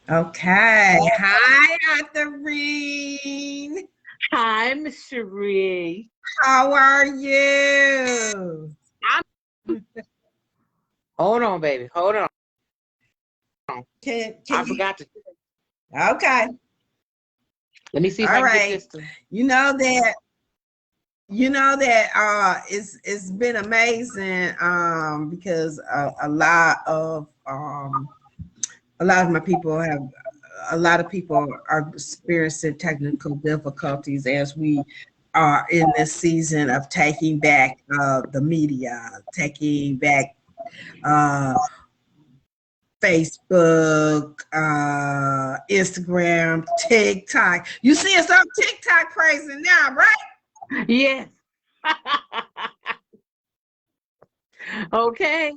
Okay. Hi, Authorine. Hi, Miss Cherie. How are you? I'm Hold on, baby. Hold on. Can I you? forgot to Okay. let me see if All I can get right. this to You know that it's been amazing because a lot of my people have a lot of people are experiencing technical difficulties as we are in this season of taking back the media, taking back uh, Facebook, Instagram, TikTok. You see us on TikTok praising now, right? Yes. Okay.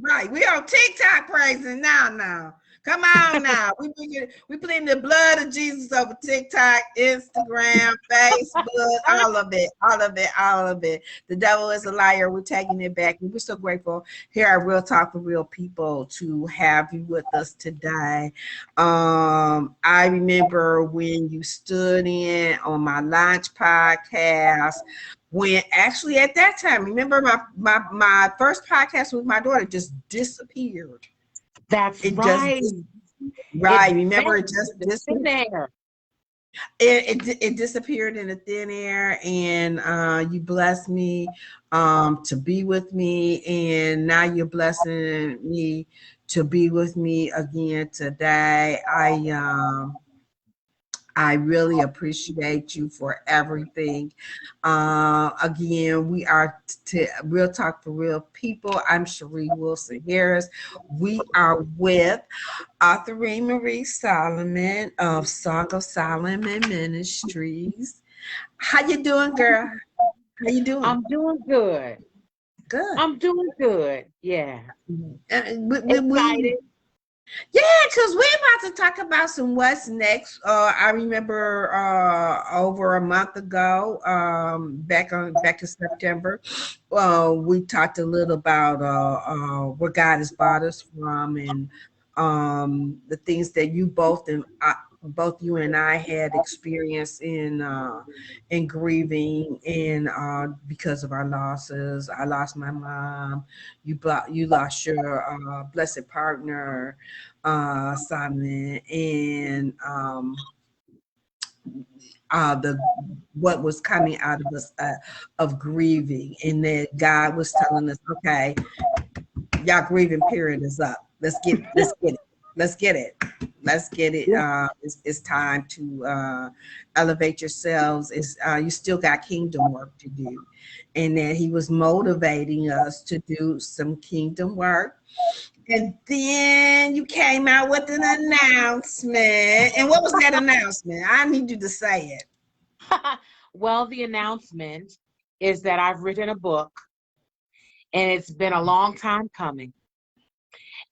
Right. We on TikTok praising now. Come on now. We putting the blood of Jesus over TikTok, Instagram, Facebook, all of it. The devil is a liar. We're taking it back. We're so grateful here at Real Talk for Real People to have you with us today. I remember when you stood in on my launch podcast when actually at that time, remember my first podcast with my daughter just disappeared. That's It just right. It right. Remember it vanished just in the thin air. it disappeared in the thin air, and you blessed me to be with me, and now you're blessing me to be with me again today. I really appreciate you for everything. Again, we are Real Talk for Real People. I'm Cherie Wilson Harris. We are with Authorine Marie Solomon of Song of Solomon Ministries. How you doing, girl? How you doing? I'm doing good. Good. I'm doing good. Yeah. We Excited. Yeah, because we're about to talk about some what's next. I remember over a month ago, back to September, we talked a little about where God has brought us from, and the things that you both you and I had experienced in grieving, and because of our losses. I lost my mom. You lost your blessed partner, Simon, and the what was coming out of us of grieving, and that God was telling us, okay, y'all grieving period is up. Let's get it. Let's get it. It's time to elevate yourselves. You still got kingdom work to do, and that He was motivating us to do some kingdom work. And then you came out with an announcement. And what was that announcement? I need you to say it. Well, the announcement is that I've written a book, and it's been a long time coming.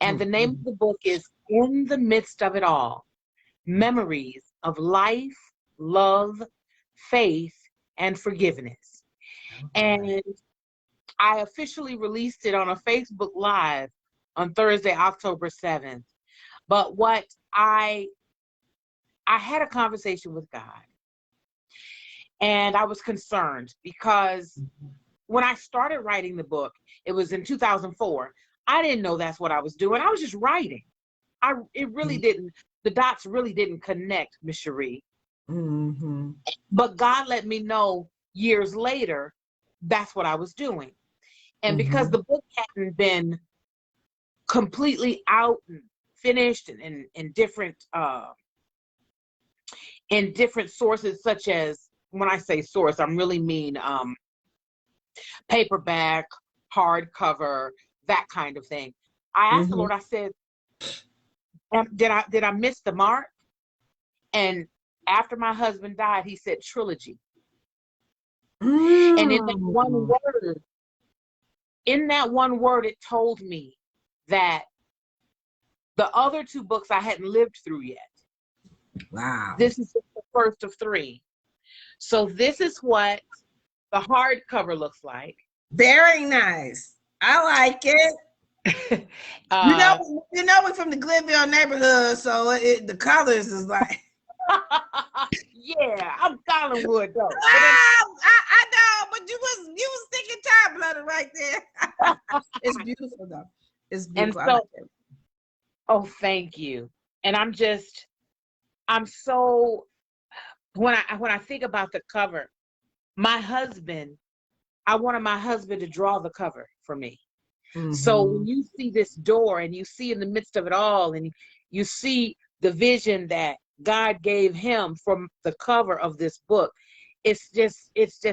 And the name of the book is In the Midst of It All: Memories of Life, Love, Faith, and Forgiveness. And I officially released it on a Facebook Live on Thursday, October 7th. But what I had a conversation with God, and I was concerned because when I started writing the book, it was in 2004. I didn't know that's what I was doing. I was just writing. It really didn't, the dots really didn't connect, Miss Cherie. Mm-hmm. But God let me know years later that's what I was doing. And because the book hadn't been completely out and finished and in different sources, such as, when I say source, I'm really mean paperback, hardcover, that kind of thing. I asked the Lord, I said, did I miss the mark? And after my husband died, he said trilogy. And in that one word, it told me that the other two books I hadn't lived through yet. Wow. This is the first of three. So this is what the hardcover looks like. Very nice. I like it. uh, we're from the Glenville neighborhood, so the colors is like. yeah, I'm Collinwood though. I know, but you was thinking time blooded right there. It's beautiful though. It's And beautiful. I like so, it. oh, thank you. And I'm so, when I think about the cover, I wanted my husband to draw the cover for me. So when you see this door and you see in the midst of it all, and you see the vision that God gave him from the cover of this book, it's just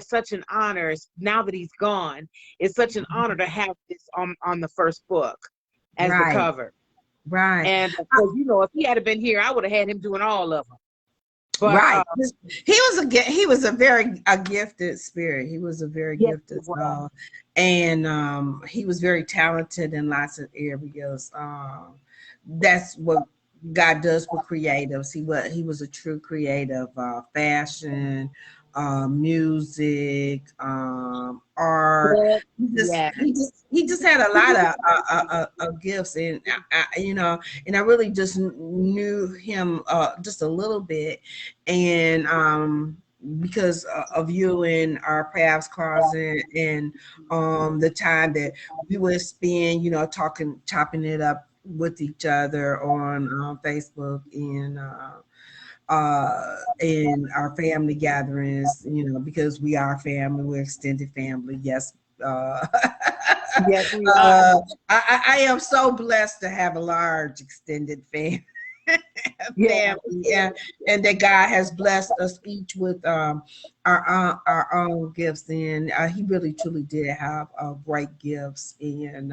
such an honor. Now that he's gone, it's such an honor to have this on the first book as the Right, cover. right. And of course, if he had been here, I would have had him doing all of them. But Right. He was a very gifted spirit. He was a very yes, gifted and he was very talented in lots of areas. That's what God does with creatives. He was a true creative, fashion, music, art. yes, He just had a lot of gifts, and and I really just knew him just a little bit, and because of you and our paths crossing, and the time that we would spend, chopping it up with each other on Facebook and our family gatherings, because we are family, we're extended family. Yes. yes, we are. I am so blessed to have a large extended family. Yeah. And that God has blessed us each with our own gifts, and he really truly did have great gifts, and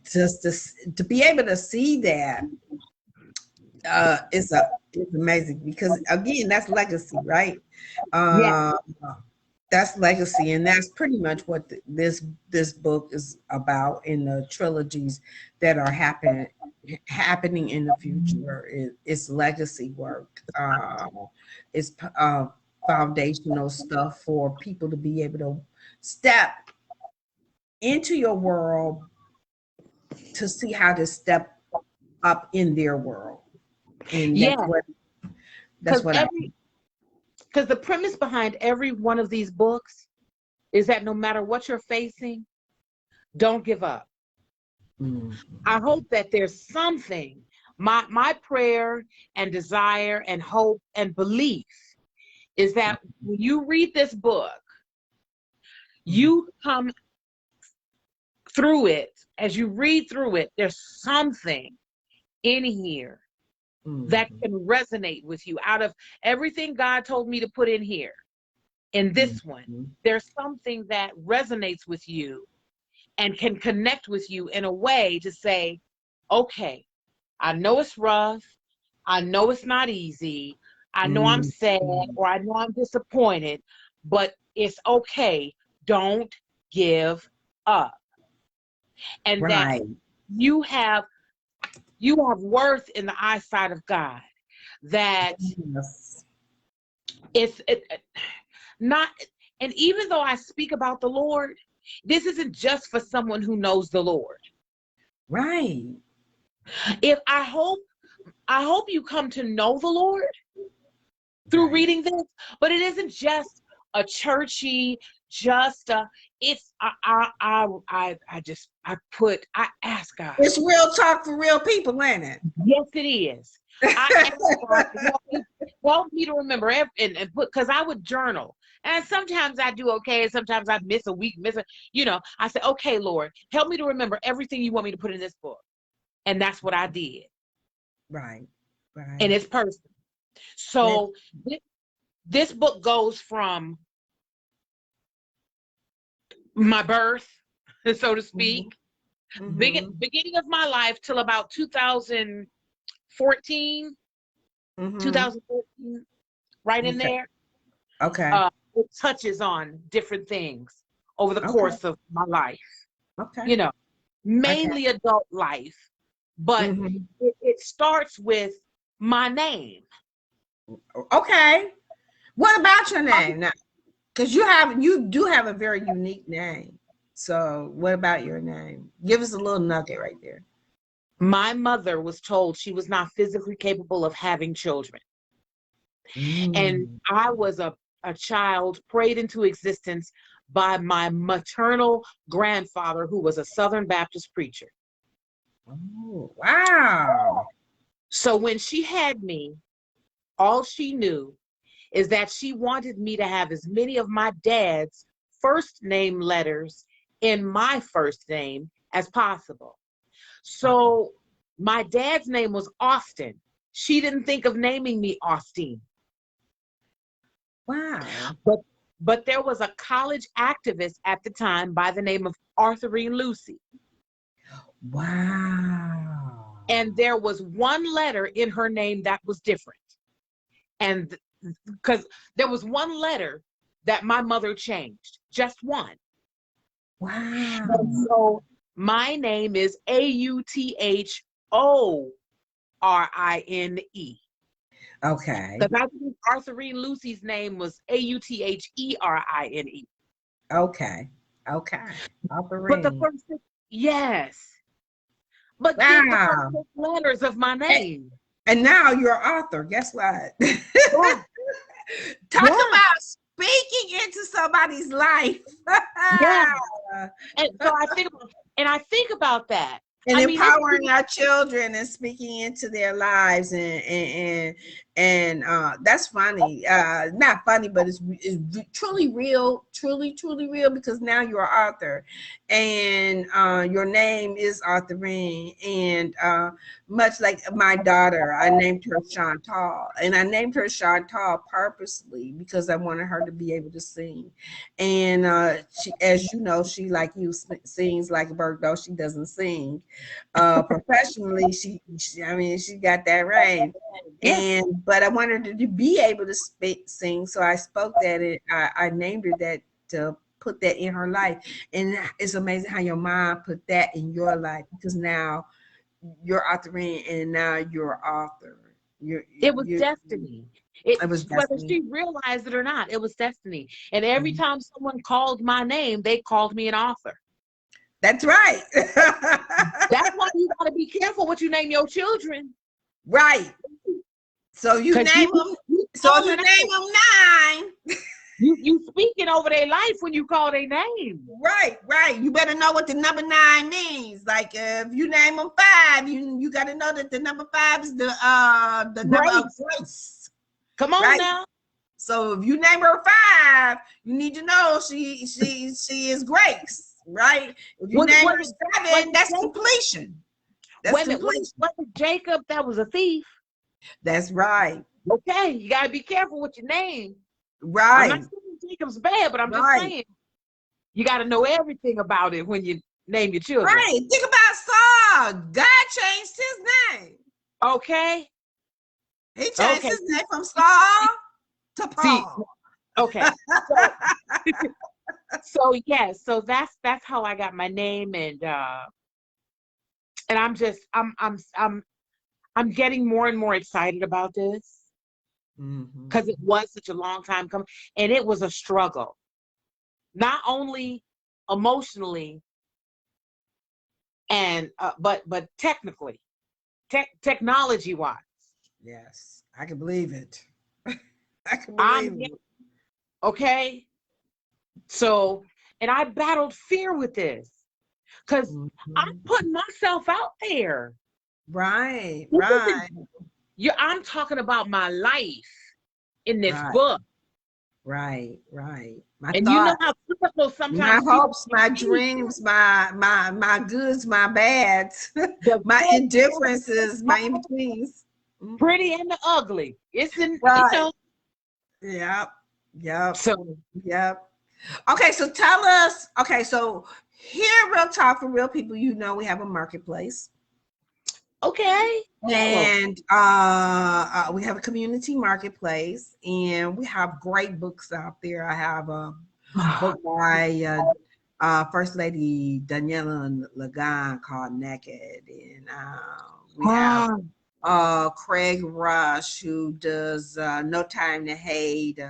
just to be able to see that it's amazing, because again, that's legacy, right? Yeah. uh that's legacy, and that's pretty much what this book is about in the trilogies that are happening in the future. It's legacy work. It's foundational stuff for people to be able to step into your world, to see how to step up in their world, and Yeah. that's what I. Because the premise behind every one of these books is that no matter what you're facing, don't give up. Mm. I hope that there's something. My prayer and desire and hope and belief is that when you read this book, you come through it. As you read through it, there's something in here that can resonate with you. Out of everything God told me to put in here, in this one, there's something that resonates with you and can connect with you in a way to say, okay, I know it's rough. I know it's not easy. I know I'm sad, or I know I'm disappointed, but it's okay. Don't give up. And that Right. you have worth in the eyesight of God. That Yes. it's not, and even though I speak about the Lord, this isn't just for someone who knows the Lord. Right. I hope you come to know the Lord through reading this, but it isn't just a churchy, just it's I ask God. It's real talk for real people, ain't it? Yes, it is. I ask God, help me to remember and put, because I would journal. And sometimes I do okay, and sometimes I miss a week, I say, okay, Lord, help me to remember everything you want me to put in this book. And that's what I did. Right. And it's personal. So this book goes from my birth, so to speak, beginning of my life till about 2014, 2014, right in there. Okay. It touches on different things over the course of my life. Okay. Mainly adult life, but it starts with my name. Okay. What about your name now? Because you do have a very unique name. So what about your name? Give us a little nugget right there. My mother was told she was not physically capable of having children. And Mm. I was a child prayed into existence by my maternal grandfather, who was a Southern Baptist preacher. Oh, wow. So when she had me, all she knew is that she wanted me to have as many of my dad's first name letters in my first name as possible. Okay. So my dad's name was Austin. She didn't think of naming me Austin. Wow. But there was a college activist at the time by the name of Authorine Lucy. Wow. And there was one letter in her name that was different. And because there was one letter that my mother changed, just one. And Wow. so my name is Authorine. Okay. Because I think Authorine Lucy's name was Autherne. Okay. Okay. But the Authorine. first, yes. But get the first Wow. six letters of my name. And now you're an author. Guess what? Yeah. Talk Yeah. about speaking into somebody's life. Yeah. And so I think about that. And I mean, empowering our children and speaking into their lives and that's funny, not funny, but it's truly real, truly real, because now you're an author and your name is Authorine, and much like my daughter, I named her Chantal, and I named her Chantal purposely because I wanted her to be able to sing. And she, as you know, she, like you, sings like a bird, though she doesn't sing professionally. I mean, she got that range. yeah. And but I wanted her to be able to sing, so I spoke that. I named her that to put that in her life. And it's amazing how your mom put that in your life, because now you're authoring and now you're an author. It was destiny. It was Whether destiny. she realized it or not, it was destiny. And every time someone called my name, they called me an author. That's right. That's why you got to be careful what you name your children. Right. So you Because name them. So if you name them 9. You speaking over their life when you call their name. Right. You better know what the number 9 means. Like if you name them 5, you got to know that the number 5 is the number of grace. Come on now. So if you name her 5, you need to know she is grace, right? If you name her 7, that's completion. That's completion. When Jacob, that was a thief. That's right. Okay, you gotta be careful with your name. Right. I'm not saying Jacob's bad, but I'm just saying you got to know everything about it when you name your children. Right. Think about Saul. God changed his name. Okay. He changed his name from Saul to Paul. Okay. So yes, so that's how I got my name, and I'm getting more and more excited about this. Because it was such a long time coming, and it was a struggle, not only emotionally and but technically, technology wise. Yes, I can believe it. I can believe it. Okay, so, and I battled fear with this because I'm putting myself out there. Right. I'm talking about my life in this book. Right. My and thoughts, you know how difficult sometimes my hopes, my dreams, my goods, my bads, my indifferences, my in-betweens. Pretty and the ugly. It's in, Yep. So, Okay, so tell us. Okay, so here at Real Talk for Real People, we have a marketplace. Okay. And we have a community marketplace, and we have great books out there. I have a book by First Lady Daniela Lagan called Naked, and we have Craig Rush, who does No Time to Hate,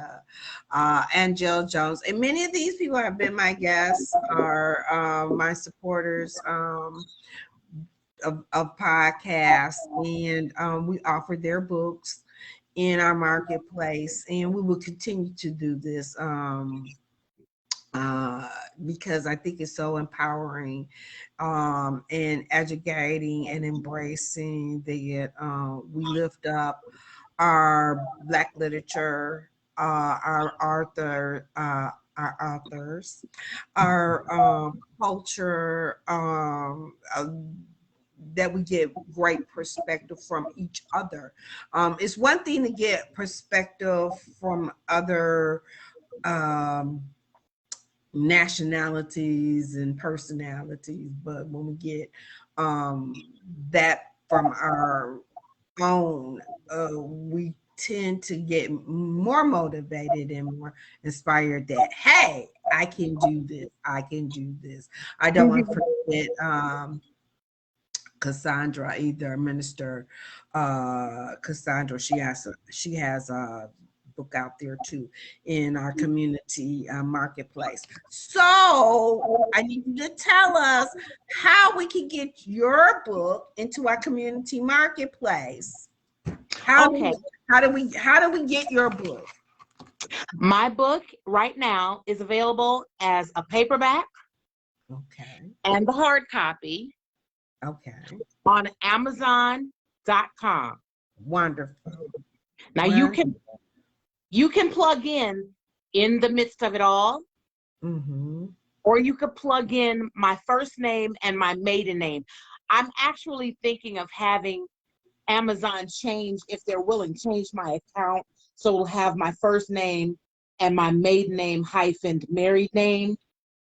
Angel Jones, and many of these people have been my guests, are my supporters of podcasts, and we offer their books in our marketplace, and we will continue to do this. Because I think it's so empowering and educating and embracing that we lift up our Black literature, our authors, our culture, that we get great perspective from each other. It's one thing to get perspective from other nationalities and personalities, but when we get that from our own, we tend to get more motivated and more inspired that, hey, I can do this, I can do this. I don't want to forget Cassandra either, Minister Cassandra. She has a book out there too in our community marketplace. So I need you to tell us how we can get your book into our community marketplace. How Okay. do we get your book? My book right now is available as a paperback Okay. and the hard copy Okay. on Amazon.com. Wonderful. Now you can plug in the midst of it all, Mm-hmm. or you could plug in my first name and my maiden name. I'm actually thinking of having Amazon change, if they're willing, change my account so it'll have my first name and my maiden name hyphen married name.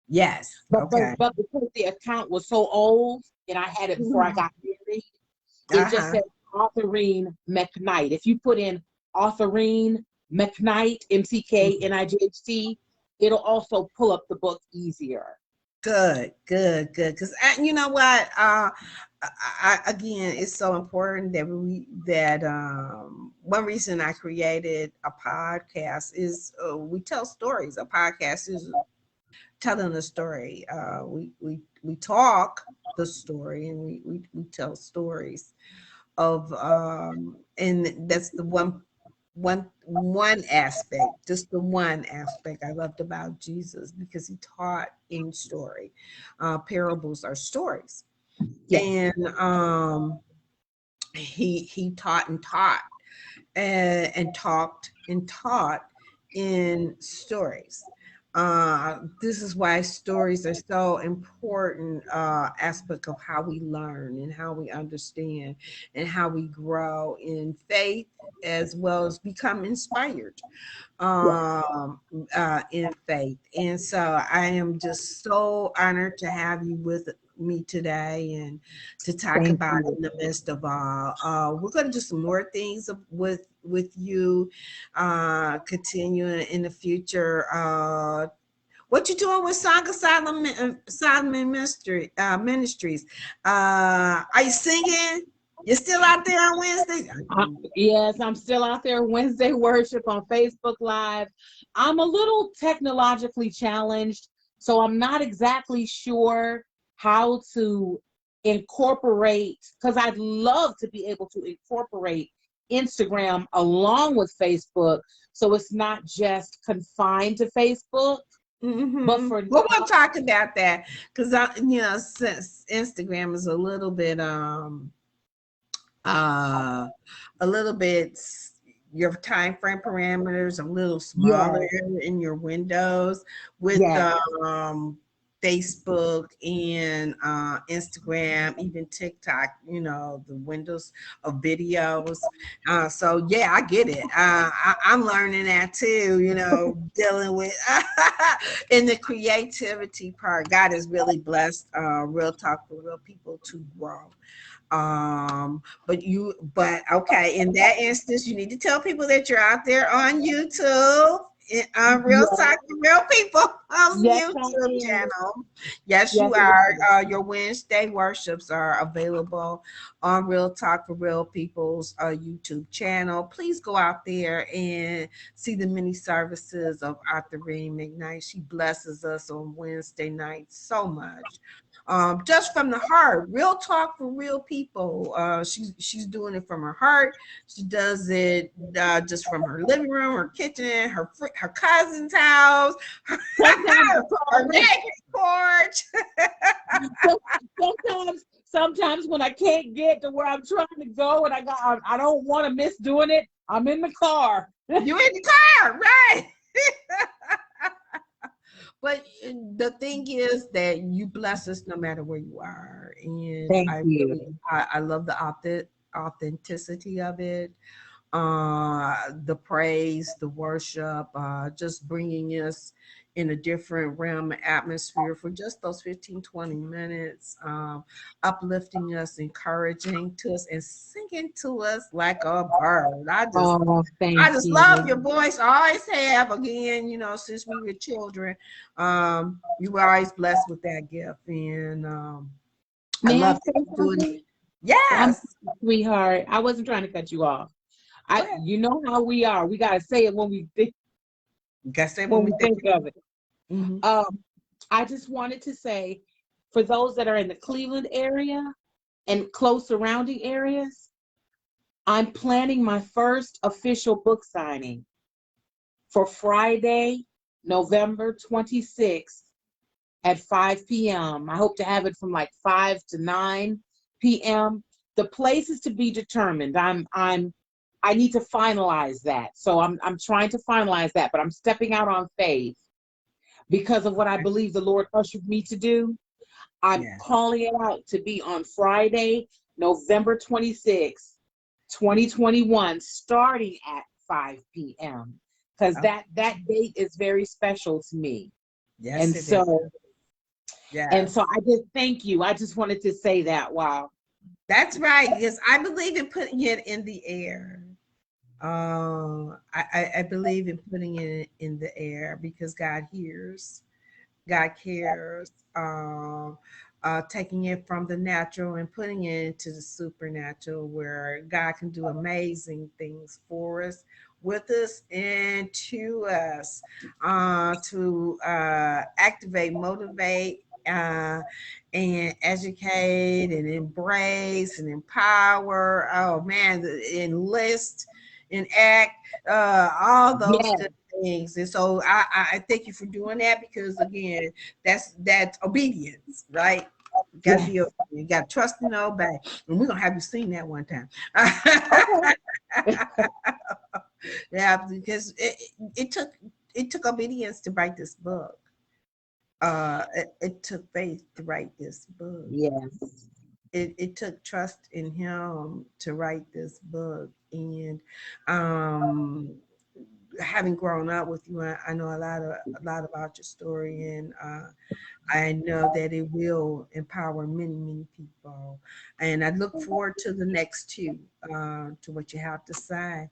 Yes. Okay. But because the account was so old and I had it before I got married, it just said Authorine McKnight. If you put in Authorine McKnight, McKnight, it'll also pull up the book easier. Good. Because you know what? Again, it's so important that one reason I created a podcast is we tell stories. A podcast is telling a story. We talk the story, and we tell stories of and that's the one aspect, just the one aspect I loved about Jesus, because he taught in story. Parables are stories. Yes. And he taught and taught and talked and taught in stories. This is why stories are so important aspect of how we learn and how we understand and how we grow in faith, as well as become inspired in faith. And so I am just so honored to have you with me today and to talk Thank about you. in the midst of all. We're going to do some more things with you, continuing in the future. What you doing with Song of Solomon Ministries? Are you singing? You're still out there on Wednesday? Yes, I'm still out there Wednesday worship on Facebook Live. I'm a little technologically challenged, so I'm not exactly sure how to incorporate, because I'd love to be able to incorporate Instagram along with Facebook, so it's not just confined to Facebook. But for Well, now, we'll talk about that because since Instagram is uh a little bit, your time frame parameters a little smaller yes, in your windows with yes, Facebook and Instagram, even TikTok, the windows of videos. So yeah, I get it. I'm learning that too, dealing with in the creativity part. God has really blessed Real Talk for Real People to grow. But okay, in that instance, you need to tell people that you're out there on YouTube on Real Talk for Real People's Yes, I YouTube am. channel. Yes, Yes, you I are. am. Your Wednesday worships are available on Real Talk for Real People's YouTube channel. Please go out there and see the many services of Authorine McKnight. She blesses us on Wednesday nights so much. Just from the heart, real talk for real people. She's doing it from her heart. She does it just from her living room, her kitchen, her cousin's house, Sometimes, her neighbor's porch. sometimes when I can't get to where I'm trying to go, and I don't want to miss doing it, I'm in the car. You're in the car, right? But the thing is that you bless us no matter where you are, and Thank you. I love the authenticity of it, the praise, the worship, just bringing us in a different realm atmosphere for just those 15, 20 minutes, uplifting us, encouraging to us, and singing to us like a bird. Oh, I thank just love you. your voice. I always have. Again, since we were children, you were always blessed with that gift, and I May I love say that you're doing. something? I'm Yes, sweetheart. I wasn't trying to cut you off. go ahead. You know how we are. We gotta say it when we think Gotta say when we think. of it. Mhm. I just wanted to say, for those that are in the Cleveland area and close surrounding areas, I'm planning my first official book signing for Friday, November 26th at 5 p.m. I hope to have it from like 5 to 9 p.m. The place is to be determined. I need to finalize that. So I'm trying to finalize that, but I'm stepping out on faith because of what I believe the Lord ushered me to do. I'm Yeah. calling it out to be on Friday, November 26th, 2021, starting at 5 p.m. Because Oh, that date is very special to me. yes, And it is. so Yes. I just thank you. I just wanted to say that. Wow. That's right. Because I believe in putting it in the air. I believe in putting it in the air because God hears. God cares, taking it from the natural and putting it into the supernatural, where God can do amazing things for us, with us, and to us, to activate, motivate, and educate, and embrace, and empower. Oh man, enlist, enact, all those Yes. good things. And so I thank you for doing that, because again, that's obedience, right? You gotta be Yes. you gotta trust and obey. And we're gonna have you sing that one time. Okay. Yeah, because it took obedience to write this book. It took faith to write this book. Yes. It took trust in him to write this book. And um having grown up with you, I know a lot about your story, and I know that it will empower many, many people. And I look forward to the next two, to what you have to say.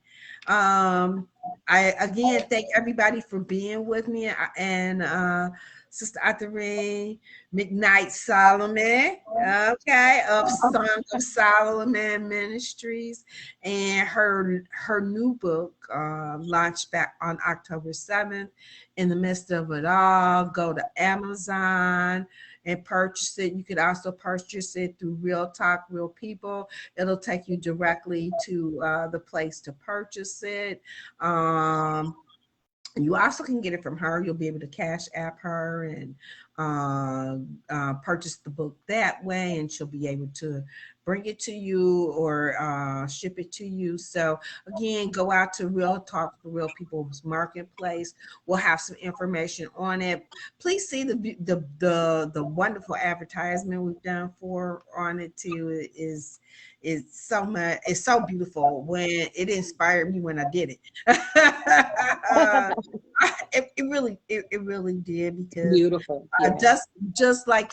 Um, I again thank everybody for being with me, and Sister Authorine McKnight Solomon, okay, of Song of Solomon Ministries, and her new book launched back on October 7th. In the midst of it all, go to Amazon and purchase it. You could also purchase it through Real Talk, Real People. It'll take you directly to the place to purchase it. Um, you also can get it from her. You'll be able to cash app her and purchase the book that way, and she'll be able to bring it to you or ship it to you. So again, go out to Real Talk for Real People's Marketplace. We'll have some information on it. Please see the wonderful advertisement we've done for on it too. It's so much. It's so beautiful. When it inspired me when I did it. It really did, because Beautiful. Yes. just like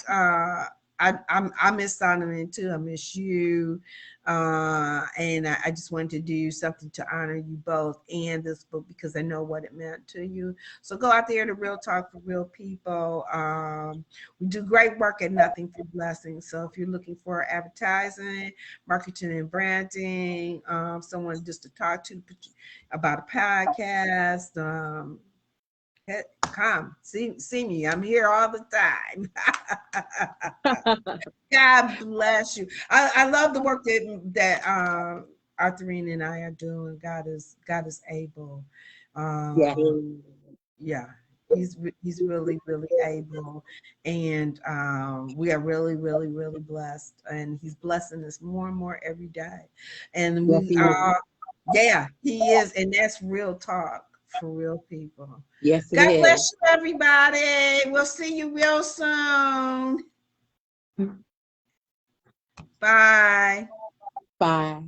I miss Solomon too. I miss you. And I just wanted to do something to honor you both and this book because I know what it meant to you. So go out there to Real Talk for Real People. We do great work at Nothing for Blessings. So if you're looking for advertising, marketing and branding, someone just to talk to about a podcast, come see me. I'm here all the time. God bless you. I love the work that Authorine and I are doing. God is able. Yeah. Yeah, he's really able, and we are really blessed, and he's blessing us more and more every day, and Yes, we he is. are. Yeah, he is, and that's real talk for real people. Yes, it God bless is. you, everybody. We'll see you real soon. Bye. Bye.